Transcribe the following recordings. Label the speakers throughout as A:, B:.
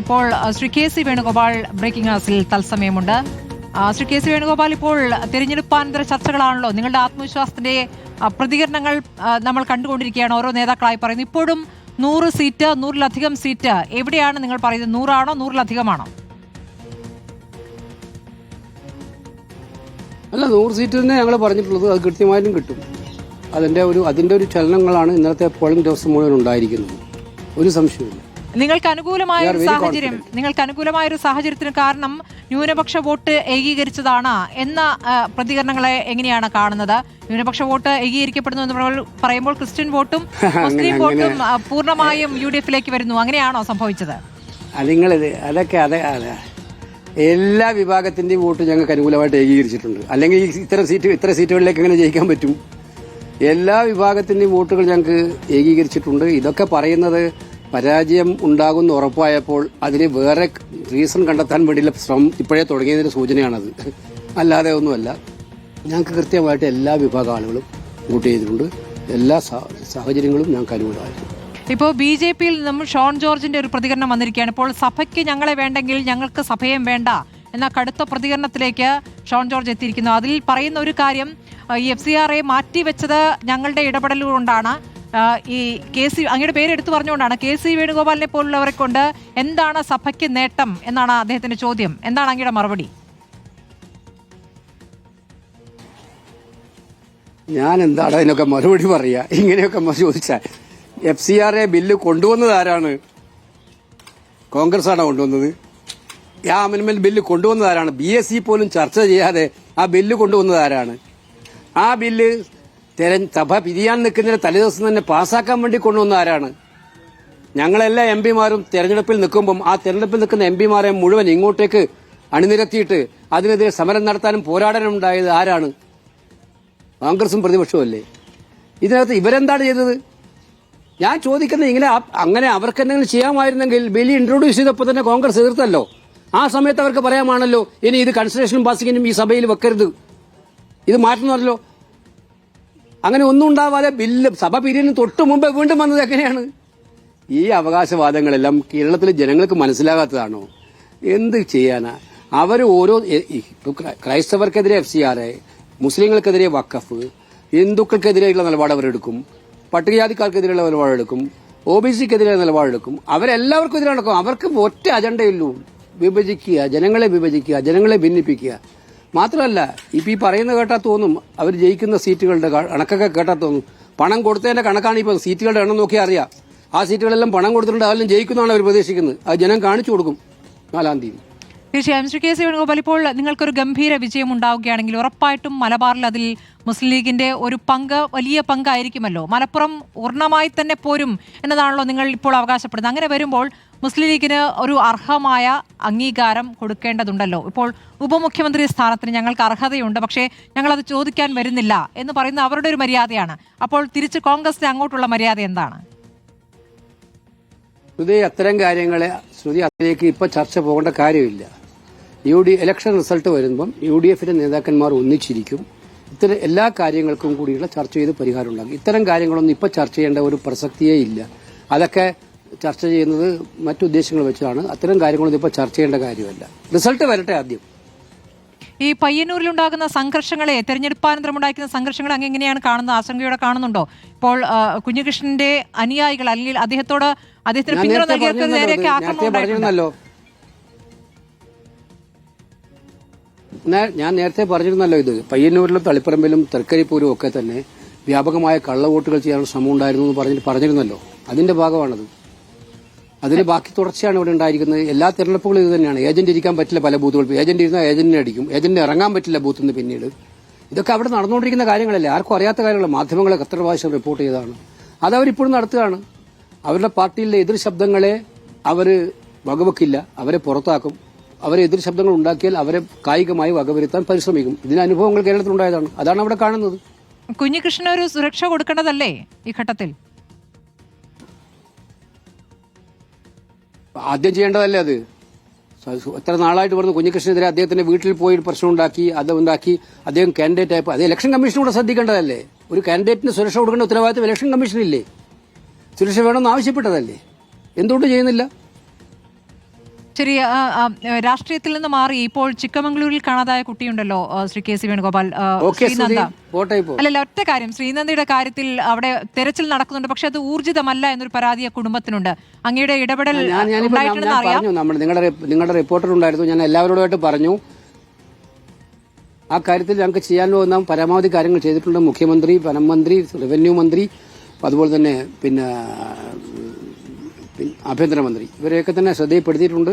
A: ഇപ്പോൾ ശ്രീ കെ സി വേണുഗോപാൽ ബ്രേക്കിംഗ് ന്യൂസിൽ തത്സമയമുണ്ട്. ശ്രീ കെ സി വേണുഗോപാൽ, ഇപ്പോൾ തെരഞ്ഞെടുപ്പാനന്തര ചർച്ചകളാണല്ലോ, നിങ്ങളുടെ ആത്മവിശ്വാസത്തിന്റെ പ്രതികരണങ്ങൾ നമ്മൾ കണ്ടുകൊണ്ടിരിക്കുകയാണ്. ഓരോ നേതാക്കളായി പറയുന്നു ഇപ്പോഴും 100 സീറ്റ്, 100-ലധികം സീറ്റ്, എവിടെയാണ് നിങ്ങൾ പറയുന്നത്? 100 ആണോ 100-ലധികമാണോ?
B: അല്ല, 100 സീറ്റ് തന്നെ ഞങ്ങൾ പറഞ്ഞിട്ടുള്ളത്. അത് കൃത്യമായിട്ടും കിട്ടും. അതിന്റെ ഒരു ചലനങ്ങളാണ് ഇന്നത്തെ പോളിംഗ് ദിവസം മുഴുവൻ ഉണ്ടായിരിക്കുന്നത്. ഒരു സംശയമില്ല.
A: നിങ്ങൾക്ക് അനുകൂലമായ ഒരു സാഹചര്യത്തിന് കാരണം ന്യൂനപക്ഷ വോട്ട് ഏകീകരിച്ചതാണ് എന്ന പ്രതികരണങ്ങളെ എങ്ങനെയാണ് കാണുന്നത്? ന്യൂനപക്ഷ വോട്ട് ഏകീകരിക്കപ്പെടുന്നു എന്ന് പറയുമ്പോൾ ക്രിസ്ത്യൻ വോട്ടും മുസ്ലിം വോട്ടും പൂർണ്ണമായും UDF-ലേക്ക് വരുന്നു, അങ്ങനെയാണോ സംഭവിച്ചത്?
B: അതൊക്കെ എല്ലാ വിഭാഗത്തിന്റെയും വോട്ട് ഞങ്ങൾക്ക് അനുകൂലമായിട്ട് ഏകീകരിച്ചിട്ടുണ്ട്. അല്ലെങ്കിൽ ഇത്ര സീറ്റുകളിലേക്ക് എങ്ങനെ ജയിക്കാൻ പറ്റും? എല്ലാ വിഭാഗത്തിന്റെയും വോട്ടുകൾ ഞങ്ങൾക്ക് ഏകീകരിച്ചിട്ടുണ്ട്. ഇതൊക്കെ പറയുന്നത് പരാജയം ഉണ്ടാകുന്ന ഉറപ്പായപ്പോൾ അതിന് വേറെ റീസൺ കണ്ടെത്താൻ വേണ്ടിയുള്ള ശ്രമം ഇപ്പോഴേ തുടങ്ങിയതിന്റെ സൂചനയാണത്. അല്ലാതെ ഒന്നുമല്ല. ഞങ്ങൾക്ക് കൃത്യമായിട്ട് എല്ലാ വിഭാഗം ആളുകളും വോട്ട് ചെയ്തിട്ടുണ്ട്. എല്ലാ സാഹചര്യങ്ങളും ഞങ്ങൾക്ക് അനുകൂലമായിട്ടുണ്ട്.
A: ഇപ്പോൾ BJP-യിൽ നിന്നും ഷോൺ ജോർജിന്റെ ഒരു പ്രതികരണം വന്നിരിക്കുകയാണ്. ഇപ്പോൾ സഭയ്ക്ക് ഞങ്ങളെ വേണ്ടെങ്കിൽ ഞങ്ങൾക്ക് സഭയും വേണ്ട എന്ന കടുത്ത പ്രതികരണത്തിലേക്ക് ഷോൺ ജോർജ് എത്തിയിരിക്കുന്നു. അതിൽ പറയുന്ന ഒരു കാര്യം, ഈ FCRA മാറ്റിവെച്ചത് ഞങ്ങളുടെ ഇടപെടലുകൊണ്ടാണ്, ഈ അങ്ങയുടെ പേര് എടുത്തു പറഞ്ഞുകൊണ്ടാണ്. KC വേണുഗോപാലിനെ പോലുള്ളവരെ കൊണ്ട് എന്താണ് സഭയ്ക്ക് നേട്ടം എന്നാണ് അദ്ദേഹത്തിന്റെ ചോദ്യം. എന്താണ് അങ്ങയുടെ മറുപടി?
B: ഞാൻ എന്താണ് അതിനൊക്കെ മറുപടി പറയാ? ഇങ്ങനെയൊക്കെ ചോദിച്ചാൽ FCRA ബില്ല് കൊണ്ടുവന്നത് ആരാണ്? കോൺഗ്രസ് ആണോ കൊണ്ടുവന്നത്? ആ അമെന്റ്മെന്റ് ബില്ല് കൊണ്ടുവന്നത് ആരാണ്? BSc പോലും ചർച്ച ചെയ്യാതെ ആ ബില്ല് കൊണ്ടുവന്നത് ആരാണ്? ആ ബില്ല് സഭ പിരിയാൻ നിൽക്കുന്നതിന് തലേദിവസം തന്നെ പാസ്സാക്കാൻ വേണ്ടി കൊണ്ടുവന്ന ആരാണ്? ഞങ്ങളെല്ലാ MP-മാരും തെരഞ്ഞെടുപ്പിൽ നിൽക്കുമ്പം ആ തെരഞ്ഞെടുപ്പിൽ നിൽക്കുന്ന MP-മാരെ മുഴുവൻ ഇങ്ങോട്ടേക്ക് അണിനിരത്തിയിട്ട് അതിനെതിരെ സമരം നടത്താനും പോരാടാനും ഉണ്ടായത് ആരാണ്? കോൺഗ്രസും പ്രതിപക്ഷവും അല്ലേ? ഇതിനകത്ത് ഇവരെന്താണ് ചെയ്തത്? ഞാൻ ചോദിക്കുന്നത്, അങ്ങനെ അവർക്ക് എന്തെങ്കിലും ചെയ്യാമായിരുന്നെങ്കിൽ ബില്ല് ഇൻട്രൊഡ്യൂസ് ചെയ്തപ്പോൾ തന്നെ കോൺഗ്രസ് എതിർത്തല്ലോ. ആ സമയത്ത് അവർക്ക് പറയാമാണല്ലോ, ഇനി ഇത് കൺസിഡറേഷനും പാസിങ്ങിനും ഈ സഭയിൽ വെക്കരുത്, ഇത് മാറ്റണമല്ലോ. അങ്ങനെ ഒന്നും ഉണ്ടാവാതെ ബില്ല് സഭ പിരിയുന്നതിന് തൊട്ട് മുമ്പ് വീണ്ടും വന്നത് എങ്ങനെയാണ്? ഈ അവകാശവാദങ്ങളെല്ലാം കേരളത്തിലെ ജനങ്ങൾക്ക് മനസ്സിലാകാത്തതാണോ? എന്ത് ചെയ്യാനാ? അവർ ഓരോ ക്രൈസ്തവർക്കെതിരെ FCRA, മുസ്ലിങ്ങൾക്കെതിരെ വഖഫ്, ഹിന്ദുക്കൾക്കെതിരെയുള്ള നിലപാട് അവരെടുക്കും, പട്ടികജാതിക്കാർക്കെതിരെയുള്ള നിലപാടെടുക്കും, OBC-ക്കെതിരെ നിലപാടെടുക്കും. അവരെല്ലാവർക്കും എതിരെ നടക്കും. അവർക്ക് ഒറ്റ അജണ്ടയുള്ളൂ, വിഭജിക്കുക, ജനങ്ങളെ വിഭജിക്കുക, ജനങ്ങളെ ഭിന്നിപ്പിക്കുക. മാത്രമല്ല, ഈ പറയുന്ന കേട്ടാൽ തോന്നും അവർ ജയിക്കുന്ന സീറ്റുകളുടെ കണക്കൊക്കെ കേട്ടാൽ തോന്നും പണം കൊടുത്തതിന്റെ കണക്കാണ്. ഇപ്പം സീറ്റുകളുടെ എണ്ണം നോക്കിയാൽ അറിയാം. ആ സീറ്റുകളെല്ലാം പണം കൊടുത്തിട്ടുണ്ട്, അതെല്ലാം ജയിക്കുന്നതാണ് അവർ പ്രതീക്ഷിക്കുന്നത്. അത് ജനം കാണിച്ചു കൊടുക്കും 4-ാം തീയതി.
A: തീർച്ചയായും ശ്രീ KC വേണുഗോപാൽ, ഇപ്പോൾ നിങ്ങൾക്കൊരു ഗംഭീര വിജയം ഉണ്ടാവുകയാണെങ്കിൽ ഉറപ്പായിട്ടും മലബാറിൽ അതിൽ മുസ്ലിം ലീഗിന്റെ ഒരു വലിയ പങ്കായിരിക്കുമല്ലോ. മലപ്പുറം പൂർണ്ണമായി തന്നെ പോരും എന്നതാണല്ലോ നിങ്ങൾ ഇപ്പോൾ അവകാശപ്പെടുന്നത്. അങ്ങനെ വരുമ്പോൾ മുസ്ലിം ലീഗിന് ഒരു അർഹമായ അംഗീകാരം കൊടുക്കേണ്ടതുണ്ടല്ലോ. ഇപ്പോൾ ഉപമുഖ്യമന്ത്രി സ്ഥാനത്തിന് ഞങ്ങൾക്ക് അർഹതയുണ്ട്, പക്ഷേ ഞങ്ങളത് ചോദിക്കാൻ വരുന്നില്ല എന്ന് പറയുന്ന അവരുടെ ഒരു മര്യാദയാണ്. അപ്പോൾ തിരിച്ച് കോൺഗ്രസിന് അങ്ങോട്ടുള്ള മര്യാദ എന്താണ്?
B: അത്തരം കാര്യങ്ങളെ അതിലേക്ക് ഇപ്പൊ ചർച്ച പോകേണ്ട കാര്യമില്ല. ഇലക്ഷൻ റിസൾട്ട് വരുമ്പം UDF-ന്റെ നേതാക്കന്മാർ ഒന്നിച്ചിരിക്കും. ഇത്തരം എല്ലാ കാര്യങ്ങൾക്കും കൂടിയുള്ള ചർച്ച ചെയ്ത് പരിഹാരം ഉണ്ടാകും. ഇത്തരം കാര്യങ്ങളൊന്നും ഇപ്പൊ ചർച്ച ചെയ്യേണ്ട ഒരു പ്രസക്തിയേ ഇല്ല. അതൊക്കെ ചർച്ച ചെയ്യുന്നത് മറ്റുദ്ദേശങ്ങൾ വെച്ചാണ്. അത്തരം കാര്യങ്ങളൊന്നും ഇപ്പൊ ചർച്ച ചെയ്യേണ്ട കാര്യമല്ല. റിസൾട്ട് വരട്ടെ ആദ്യം.
A: ഈ പയ്യന്നൂരിലുണ്ടാകുന്ന സംഘർഷങ്ങളെ, തെരഞ്ഞെടുപ്പാനന്തരം ഉണ്ടാക്കുന്ന സംഘർഷങ്ങൾ അങ്ങ് എങ്ങനെയാണ് കാണുന്നത്? ആശങ്കയോടെ കാണുന്നുണ്ടോ? ഇപ്പോൾ കുഞ്ഞികൃഷ്ണന്റെ അനുയായികൾ അല്ലെങ്കിൽ അദ്ദേഹത്തിന് പിന്തുണ നൽകിയവർക്ക് നേരെയൊക്കെ ആക്രമണം ഉണ്ടായിട്ടുണ്ടല്ലോ.
B: ഞാൻ നേരത്തെ പറഞ്ഞിരുന്നല്ലോ, ഇത് പയ്യന്നൂരിലും തളിപ്പറമ്പിലും തൃക്കരിപ്പൂരും ഒക്കെ തന്നെ വ്യാപകമായ കള്ളവോട്ടുകൾ ചെയ്യാനുള്ള ശ്രമം ഉണ്ടായിരുന്നു എന്ന് പറഞ്ഞിരുന്നല്ലോ. അതിന്റെ ഭാഗമാണത്. അതിന് ബാക്കി തുടർച്ചയാണ് ഇവിടെ ഉണ്ടായിരിക്കുന്നത്. എല്ലാ തെരഞ്ഞെടുപ്പുകളും ഇത് തന്നെയാണ്. ഏജന്റ് ഇരിക്കാൻ പറ്റില്ല പല ബൂത്തുകൾ. ഏജന്റ് ഇരുന്നാൽ ഏജന്റിനെ അടിക്കും, ഏജന്റിന് ഇറങ്ങാൻ പറ്റില്ല ബൂത്തിൽ നിന്ന്. പിന്നീട് ഇതൊക്കെ അവിടെ നടന്നുകൊണ്ടിരിക്കുന്ന കാര്യങ്ങളല്ലേ, ആർക്കും അറിയാത്ത കാര്യങ്ങൾ. മാധ്യമങ്ങളൊക്കെ എത്ര പ്രാവശ്യം റിപ്പോർട്ട് ചെയ്തതാണ്. അതവരിപ്പോഴും നടത്തുകയാണ്. അവരുടെ പാർട്ടിയിലെ എതിർ ശബ്ദങ്ങളെ അവർ വകവെക്കില്ല, അവരെ പുറത്താക്കും. അവരെ എതിർ ശബ്ദങ്ങൾ ഉണ്ടാക്കിയാൽ അവരെ കായികമായി വകവരുത്താൻ പരിശ്രമിക്കും. ഇതിന് അനുഭവങ്ങൾ കേരളത്തിലുണ്ടായതാണ്. അതാണ് അവിടെ കാണുന്നത്.
A: കുഞ്ഞികൃഷ്ണന് ഒരു സുരക്ഷ കൊടുക്കേണ്ടതല്ലേ ഈ ഘട്ടത്തിൽ?
B: ആദ്യം ചെയ്യേണ്ടതല്ലേ അത്? എത്ര നാളായിട്ട് പറഞ്ഞു കുഞ്ഞികൃഷ്ണനെതിരെ അദ്ദേഹത്തിന്റെ വീട്ടിൽ പോയി പ്രശ്നം ഉണ്ടാക്കി, അദ്ദേഹം കാൻഡിഡേറ്റ് ആയപ്പോൾ അത് ഇലക്ഷൻ കമ്മീഷനൂടെ ശ്രദ്ധിക്കേണ്ടതല്ലേ? ഒരു കാൻഡിഡേറ്റിന് സുരക്ഷ കൊടുക്കേണ്ട ഉത്തരവാദിത്വം ഇലക്ഷൻ കമ്മീഷനില്ലേ? സുരക്ഷ വേണമെന്ന് ആവശ്യപ്പെട്ടതല്ലേ? എന്തുകൊണ്ട് ചെയ്യുന്നില്ല?
A: ശരി, രാഷ്ട്രീയത്തിൽ നിന്ന് മാറി ഇപ്പോൾ ചിക്കമംഗളൂരിൽ കാണാതായ കുട്ടിയുണ്ടല്ലോ ശ്രീ കെ സി വേണുഗോപാൽ, ശ്രീനന്ദ. അല്ലല്ല, ഒറ്റ കാര്യം, ശ്രീനന്ദയുടെ കാര്യത്തിൽ അവിടെ തെരച്ചിൽ നടക്കുന്നുണ്ട്, പക്ഷെ അത് ഊർജിതമല്ല എന്നൊരു പരാതി കുടുംബത്തിനുണ്ട്. അങ്ങയുടെ ഇടപെടൽ ഉണ്ടായിട്ടുണ്ടെന്ന് അറിയാം.
B: നിങ്ങളുടെ റിപ്പോർട്ടർ ഉണ്ടായിരുന്നു, ഞാൻ എല്ലാവരോടുമായിട്ട് പറഞ്ഞു. ആ കാര്യത്തിൽ ഞങ്ങൾക്ക് ചെയ്യാൻ പോകുന്ന പരമാവധി കാര്യങ്ങൾ ചെയ്തിട്ടുണ്ട്. മുഖ്യമന്ത്രി, വനമന്ത്രി, റവന്യൂ മന്ത്രി, അതുപോലെ തന്നെ പിന്നെ ആഭ്യന്തരമന്ത്രി, ഇവരെയൊക്കെ തന്നെ ശ്രദ്ധയിൽപ്പെടുത്തിയിട്ടുണ്ട്.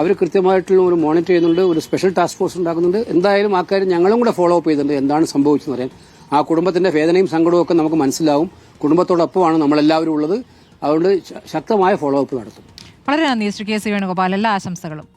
B: അവർ കൃത്യമായിട്ടുള്ള ഒരു മോണിറ്റർ ചെയ്യുന്നുണ്ട്, ഒരു സ്പെഷ്യൽ ടാസ്ക് ഫോഴ്സ് ഉണ്ടാക്കുന്നുണ്ട്. എന്തായാലും ആ കാര്യം ഞങ്ങളും കൂടെ ഫോളോ അപ്പ് ചെയ്തിട്ടുണ്ട്, എന്താണ് സംഭവിച്ചെന്ന് പറയാൻ. ആ കുടുംബത്തിന്റെ വേദനയും സങ്കടവും ഒക്കെ നമുക്ക് മനസ്സിലാവും. കുടുംബത്തോടൊപ്പമാണ് നമ്മളെല്ലാവരും ഉള്ളത്. അതുകൊണ്ട് ശക്തമായ ഫോളോ അപ്പ് നടത്തും.
A: വളരെ നന്ദി ശ്രീ കെ സി വേണുഗോപാൽ, എല്ലാ ആശംസകളും.